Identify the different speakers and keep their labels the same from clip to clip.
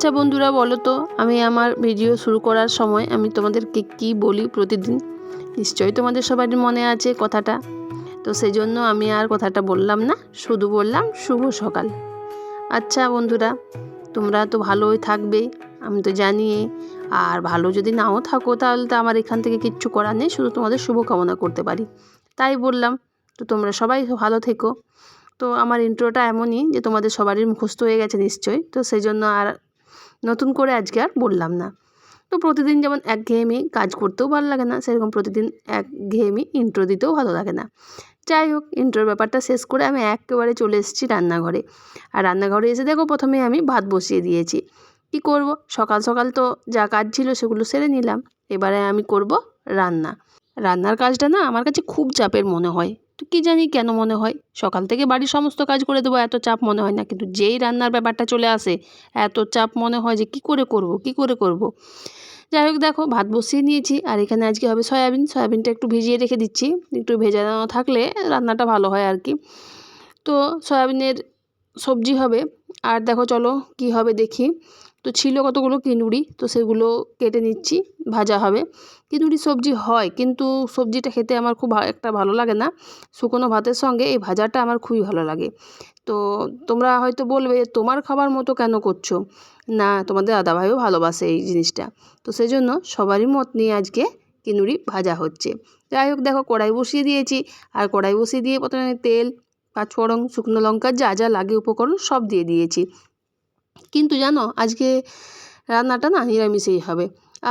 Speaker 1: আচ্ছা বন্ধুরা, বলো তো আমি আমার ভিডিও শুরু করার সময় আমি তোমাদেরকে কি বলি প্রতিদিন? নিশ্চয়ই তোমাদের সবারই মনে আছে কথাটা। তো সেই জন্য আমি আর কথাটা বললাম না, শুধু বললাম শুভ সকাল। আচ্ছা বন্ধুরা, তোমরা তো ভালোই থাকবে, আমি তো জানি। আর ভালো যদি নাও থাকো তাহলে তো আমার এখান থেকে কিচ্ছু করার নেই, শুধু তোমাদের শুভকামনা করতে পারি, তাই বললাম। তো তোমরা সবাই ভালো থেকো। তো আমার ইন্ট্রোটা এমনই যে তোমাদের সবারই মুখস্থ হয়ে গেছে নিশ্চয়ই, তো সেই জন্য আর নতুন করে আজকে আর বললাম না। তো প্রতিদিন যেমন একঘেয়েমি কাজ করতেও ভালো লাগে না, সেরকম প্রতিদিন একঘেয়েমি ইন্ট্রো দিতেও ভালো লাগে না। যাই হোক, ইন্ট্রোর ব্যাপারটা শেষ করে আমি একেবারে চলে এসেছি রান্নাঘরে। আর রান্নাঘরে এসে দেখো প্রথমে আমি ভাত বসিয়ে দিয়েছি। কি করব, সকাল সকাল তো যা কাজ ছিল সেগুলো সেরে নিলাম। এবারে আমি করব রান্না। রান্নার কাজটা না আমার কাছে খুব চাপের মনে হয়। তো কী জানি কেন মনে হয়, সকাল থেকে বাড়ির সমস্ত কাজ করে দেবো এত চাপ মনে হয় না, কিন্তু যেই রান্নার ব্যাপারটা চলে আসে এত চাপ মনে হয় যে কী করে করব। যাই হোক, দেখো ভাত বসিয়ে নিয়েছি। আর এখানে আজকে হবে সয়াবিনটা একটু ভিজিয়ে রেখে দিচ্ছি, একটু ভেজানো থাকলে রান্নাটা ভালো হয় আর কি। তো সয়াবিনের সবজি হবে। আর দেখো চলো কি হবে দেখি। তো ছিল কতগুলো কিনুড়ি, তো সেগুলো কেটে নিচ্ছি, ভাজা হবে। কিনুড়ি সবজি হয়, কিন্তু সবজিটা খেতে আমার খুব একটা ভালো লাগে না। শুকনো ভাতের সঙ্গে এই ভাজাটা আমার খুবই ভালো লাগে। তো তোমরা হয়তো বলবে তোমার খাবার মতো কেন করছো? না, তোমাদের দাদাভাইও ভালোবাসে এই জিনিসটা। তো সেই জন্য সবারই মত নিয়ে আজকে কিনুড়ি ভাজা হচ্ছে। যাই হোক, দেখো কড়াই বসিয়ে দিয়েছি। আর কড়াই বসিয়ে দিয়ে প্রথমে তেল, পাঁচফোড়ন, শুকনো লঙ্কা, যা যা লাগে উপকরণ সব দিয়ে দিয়েছি। কিন্তু জানো আজকে রান্নাটা না নিরামিষেই হবে।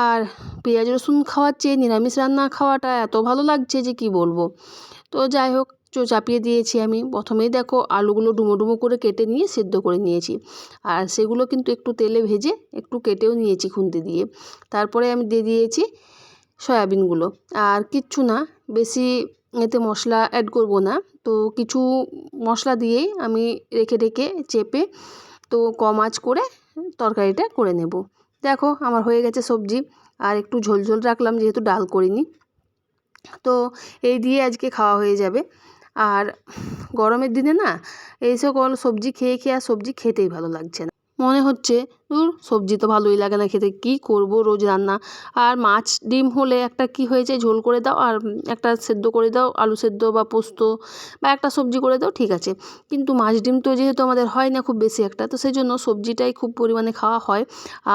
Speaker 1: আর পেঁয়াজ রসুন খাওয়ার চেয়ে নিরামিষ রান্না খাওয়াটা এত ভালো লাগছে যে কি বলবো। তো যাই হোক, চাপিয়ে দিয়েছি আমি। প্রথমেই দেখো আলুগুলো ডুমো ডুমো করে কেটে নিয়ে সেদ্ধ করে নিয়েছি। আর সেগুলো কিন্তু একটু তেলে ভেজে একটু কেটেও নিয়েছি খুন্তি দিয়ে। তারপরে আমি দিয়ে দিয়েছি সয়াবিনগুলো। আর কিচ্ছু না, বেশি এতে মশলা অ্যাড করব না। তো কিছু মশলা দিয়েই আমি রেখে চেপে তো কম আঁচ করে তরকারিটা করে নেব। দেখো আমার হয়ে গেছে সবজি। আর একটু ঝোল ঝোল রাখলাম যেহেতু ডাল করিনি। তো এই দিয়ে আজকে খাওয়া হয়ে যাবে। আর গরমের দিনে না এই সকল সবজি খেয়ে আর সবজি খেতেই ভালো লাগছে না, মনে হচ্ছে দূর সবজি তো ভালোই লাগে না খেতে, কি করব রোজ রান্না। আর মাছ ডিম হলে একটা কি হয়েছে, ঝোল করে দাও আর একটা সেদ্ধ করে দাও, আলু সেদ্ধ বা পোস্ত বা একটা সবজি করে দাও, ঠিক আছে। কিন্তু মাছ ডিম তো যেহেতু আমাদের হয় না খুব বেশি একটা, তো সেই জন্য সবজিটাই খুব পরিমাণে খাওয়া হয়।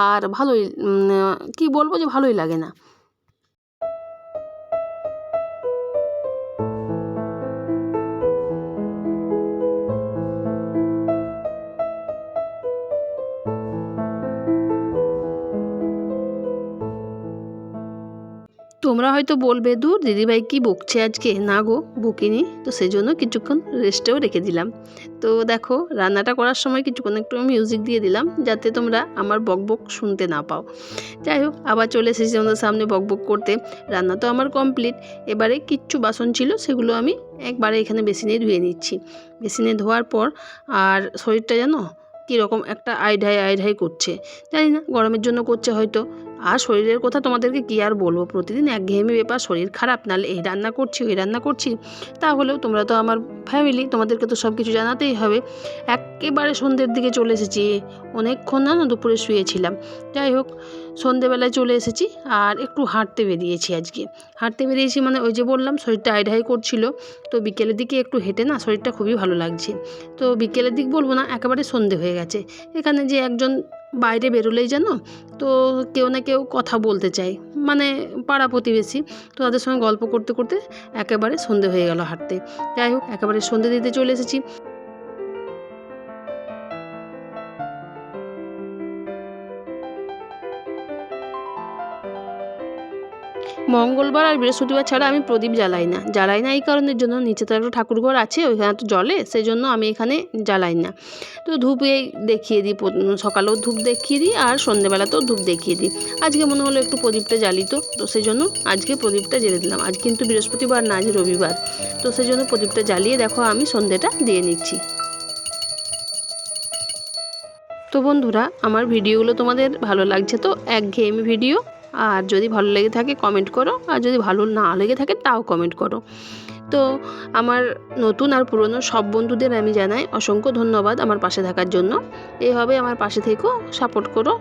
Speaker 1: আর ভালোই কি বলবো যে ভালোই লাগে না। তোমরা হয়তো বলবে দূর দিদিভাই কি বকছে আজকে। না গো, বকিনি। তো সেই জন্য কিছুক্ষণ রেস্টেও রেখে দিলাম। তো দেখো রান্নাটা করার সময় কিছুক্ষণ একটু মিউজিক দিয়ে দিলাম, যাতে তোমরা আমার বকবক শুনতে না পাও। যাই হোক, আবার চলে এসেছি তোমাদের সামনে বকবক করতে। রান্না তো আমার কমপ্লিট। এবারে কিচ্ছু বাসন ছিল সেগুলো আমি একবারে এখানে বেসিনে ধুয়ে নিচ্ছি। বেসিনে ধোয়ার পর আর শরীরটা যেন কীরকম একটা আইঢাই করছে, জানি না গরমের জন্য করছে হয়তো। আর শরীরের কথা তোমাদেরকে কী আর বলবো, প্রতিদিন একঘেয়েমি ব্যাপার, শরীর খারাপ, নাহলে এই রান্না করছি ওই রান্না করছি। তাহলেও তোমরা তো আমার ফ্যামিলি, তোমাদেরকে তো সব কিছু জানাতেই হবে। একেবারে সন্ধ্যের দিকে চলে এসেছি, অনেকক্ষণ না দুপুরে শুয়েছিলাম। যাই হোক, সন্ধেবেলায় চলে এসেছি। আর একটু হাঁটতে বেরিয়েছি আজকে। হাঁটতে বেরিয়েছি মানে ওই যে বললাম শরীরটা আইঢাই করছিল। তো বিকেলের দিকে একটু হেঁটে না শরীরটা খুবই ভালো লাগছে। তো বিকেলের দিক বলবো না, একেবারে সন্ধে হয়ে গেছে। এখানে যে একজন বাইরে বেরোলেই যেন তো কেউ না কেউ কথা বলতে চায়, মানে পাড়া প্রতিবেশী। তো তাদের সঙ্গে গল্প করতে করতে একেবারে সন্ধে হয়ে গেল হাঁটতে। যাই হোক, একেবারে সন্ধে দিতে চলে এসেছি। মঙ্গলবার আর বৃহস্পতিবার ছাড়া আমি প্রদীপ জ্বালাই না এই কারণের জন্য, নিচে তো একটা ঠাকুরঘর আছে, ওইখানে তো জ্বলে, সেই জন্য আমি এখানে জ্বালাই না। তো ধূপে দেখিয়ে দিই, সকালেও ধূপ দেখিয়ে দিই আর সন্ধ্যেবেলাতেও ধূপ দেখিয়ে দিই। আজকে মনে হলো একটু প্রদীপটা জ্বালি, তো সেই জন্য আজকে প্রদীপটা জ্বেলে দিলাম। আজ কিন্তু বৃহস্পতিবার না, আজ রবিবার। তো সেই জন্য প্রদীপটা জ্বালিয়ে দেখো আমি সন্ধ্যেটা দিয়ে নিচ্ছি। তো বন্ধুরা, আমার ভিডিওগুলো তোমাদের ভালো লাগছে তো? একঘেয়েমি ভিডিও আর যদি ভালো লেগে থাকে কমেন্ট করো, আর যদি ভালো না লেগে থাকে তাও কমেন্ট করো। তো আমার নতুন আর পুরনো সব বন্ধুদের আমি জানাই অসংখ্য ধন্যবাদ আমার পাশে থাকার জন্য। এইভাবে আমার পাশে থেকো, সাপোর্ট করো,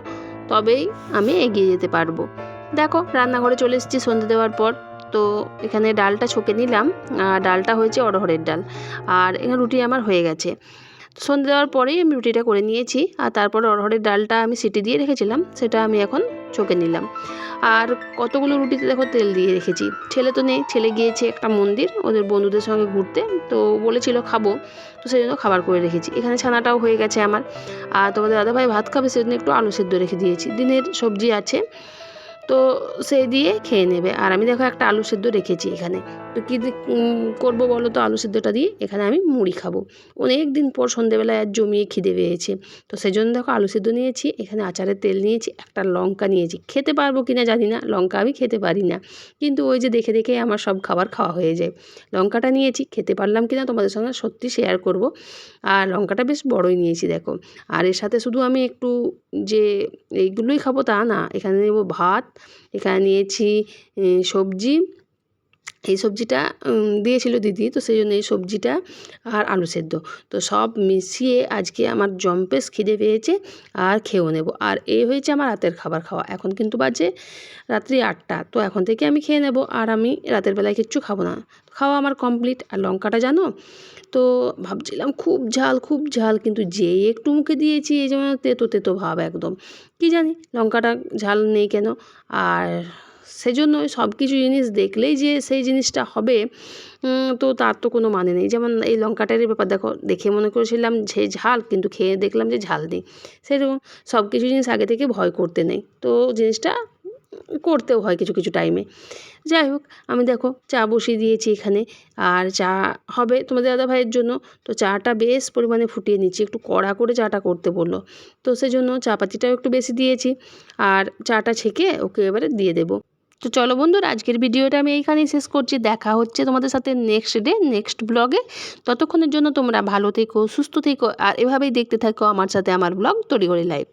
Speaker 1: তবেই আমি এগিয়ে যেতে পারবো। দেখো রান্নাঘরে চলে এসেছি সন্ধ্যে দেওয়ার পর। তো এখানে ডালটা ছকে নিলাম, ডালটা হয়েছে অড়হরের ডাল, আর এখানে রুটি আমার হয়ে গেছে। সন্ধ্যে দেওয়ার পরেই আমি রুটিটা করে নিয়েছি, আর তারপরে অড়হরের ডালটা আমি সিটি দিয়ে রেখেছিলাম, সেটা আমি এখন ছকে নিলাম। আর কতগুলো রুটিতে দেখো তেল দিয়ে রেখেছি। ছেলে তো নেই, ছেলে গিয়েছে একটা মন্দির ওদের বন্ধুদের সঙ্গে ঘুরতে, তো বলেছিল খাবো, তো সেই জন্য খাবার করে রেখেছি। এখানে ছানাটাও হয়ে গেছে আমার। আর তোমাদের দাদাভাই ভাত খাবে, সেজন্য একটু আলু সেদ্ধ রেখে দিয়েছি, দিনের সবজি আছে, তো সেই দিয়ে খেয়ে নেবে। আর আমি দেখো একটা আলু সেদ্ধ রেখেছি এখানে। তো কী করবো বলো তো, আলু সেদ্ধটা দিয়ে এখানে আমি মুড়ি খাবো। অনেক দিন পর সন্ধ্যেবেলায় আর জমিয়ে খিদে পেয়েছে, তো সেই জন্য দেখো আলু সেদ্ধ নিয়েছি, এখানে আচারের তেল নিয়েছি, একটা লঙ্কা নিয়েছি। খেতে পারবো কি না জানি না, লঙ্কা আমি খেতে পারি না, কিন্তু ওই যে দেখে দেখে আমার সব খাবার খাওয়া হয়ে যায়। লঙ্কাটা নিয়েছি, খেতে পারলাম কি না তোমাদের সঙ্গে সত্যি শেয়ার করব। আর লঙ্কাটা বেশ বড়ই নিয়েছি দেখো। আর এর সাথে শুধু আমি একটু যে এইগুলোই খাবো তা না, এখানে নেব ভাত, এখানে নিয়েছি সবজি, এই সবজিটা দিয়েছিল দিদি, তো সেই জন্য এই সবজিটা আর আলু সেদ্ধ, তো সব মিশিয়ে আজকে আমার জম্পেশ খিদে পেয়েছে, আর খেয়েও নেব। আর এই হয়েছে আমার রাতের খাবার খাওয়া। এখন কিন্তু বাজে রাত্রি 8টা, তো এখন থেকে আমি খেয়ে নেব, আর আমি রাতের বেলায় কিচ্ছু খাবো না। খাওয়া আমার কমপ্লিট। আর লঙ্কাটা জানো তো ভাবছিলাম খুব ঝাল খুব ঝাল, কিন্তু যেই একটু মুখে দিয়েছি এই যেমন তেতো তেতো ভাব একদম, কি জানি লঙ্কাটা ঝাল নেই কেন। আর সেজন্যই সব কিছু জিনিস দেখলেই যে সেই জিনিসটা হবে, তো তার তো কোনো মানে নেই। যেমন এই লঙ্কাটারই ব্যাপার দেখো, দেখে মনে করেছিলাম যে ঝাল, কিন্তু খেয়ে দেখলাম যে ঝাল নেই। সেরকম সব কিছু জিনিস আগে থেকে ভয় করতে নেই, তো জিনিসটা করতেও হয় কিছু কিছু টাইমে। যাই হোক, আমি দেখো চা বসিয়ে দিয়েছি এখানে, আর চা হবে তোমাদের দাদাভাইয়ের জন্য। তো চাটা বেশ পরিমাণে ফুটিয়ে নিচ্ছি, একটু কড়া করে চাটা করতে বললো, তো সেজন্য চা পাতিটাও একটু বেশি দিয়েছি, আর চাটা ছেঁকে ওকে এবারে দিয়ে দেবো। তো চলো বন্ধুরা, আজকের ভিডিওটা আমি এইখানেই শেষ করছি। দেখা হচ্ছে তোমাদের সাথে নেক্সট ডে নেক্সট ব্লগে। ততক্ষণের জন্য তোমরা ভালো থেকো, সুস্থ থেকো, আর এভাবেই দেখতে থাকো আমার সাথে আমার ব্লগ তড়িঘড়ি লাইফ।